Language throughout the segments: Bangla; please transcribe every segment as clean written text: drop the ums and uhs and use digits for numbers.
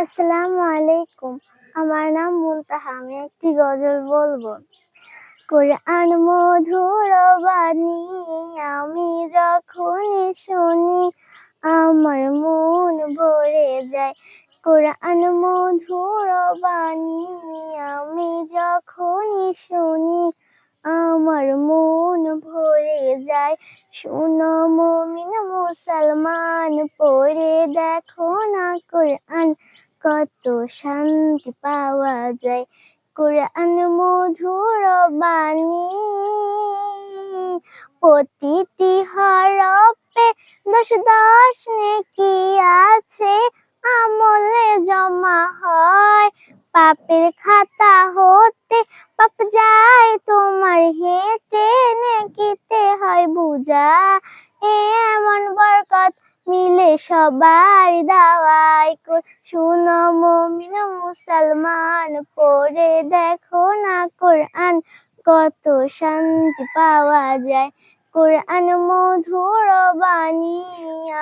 আসসালামু আলাইকুম। আমার নাম মুনতাহা। আমি একটি গজল বলবো। কোরআন মধুর বাণী, আমি যখনই শুনি আমার মন ভরে যায়। কোরআন মধুর বাণী, আমি যখনই শুনি আমার মন ভরে যায়। শোনো মুমিন মুসলমান, পড়ে দেখো না কোরআন, কত শান্তি পাওয়া যায়। কোরআন মধুর বাণী, প্রতিটি হরফে দশ দশ নেকি আছে, আমলে জমা হয় পাপের খাতা হতে। পাপ যায় তোমার হেঁটে, নেকিতে হয় বুঝা। এমন বরকত মিলে সবার দাওয়াই। শুনো মুমিন মুসলমান, পড়ে দেখো না কোরআন, কত শান্তি পাওয়া যায়। কোরআন মধুর বাণী,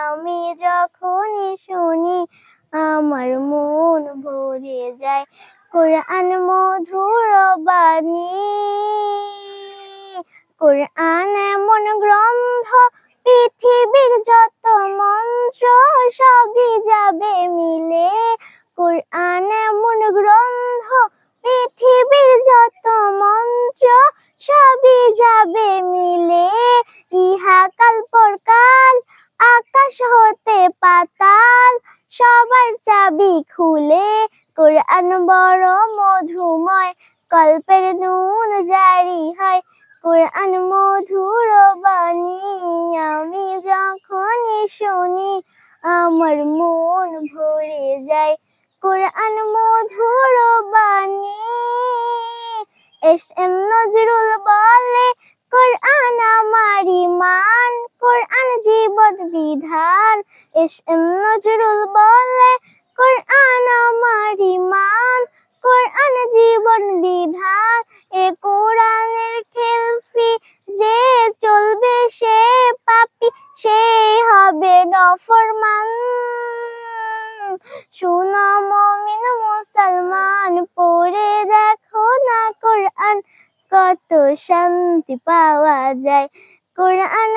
আমি যখনই শুনি আমার মন ভরে যায়। কোরআন মধুর বাণী, কোরআন এমন গ্রন্থ, পৃথিবীর যত মন্ত্র সবই যাবে মিলে। কোরআন এমন গ্রন্থ, পৃথিবীর যত মন্ত্র সবই যাবে মিলে। ইহাকাল পরকাল, আকাশ হতে পাতাল, সবার চাবি খুলে। কোরআন বড় মধুময়, কল্পের নুন জারি হয়। কোরআন মধুর বাণী, আমি যখনই শুনি আমার মন ভরে যায়। কোরআন মধুর বাণী। এস.এম. নজরুল বলে, কোরআন আমার ঈমান, কোরআন জীবন বিধান। এস.এম. নজরুল বলে, কোরআন আমার ঈমান, কোরআন জীবন বিধান। এ কোরআনের খেলফি যে চলবে সে পাপী, সে হবে নফরমান। শুনো মুমিন মুসলমান, পড়ে দেখো না কোরআন, কত শান্তি পাওয়া যায়। কোরআন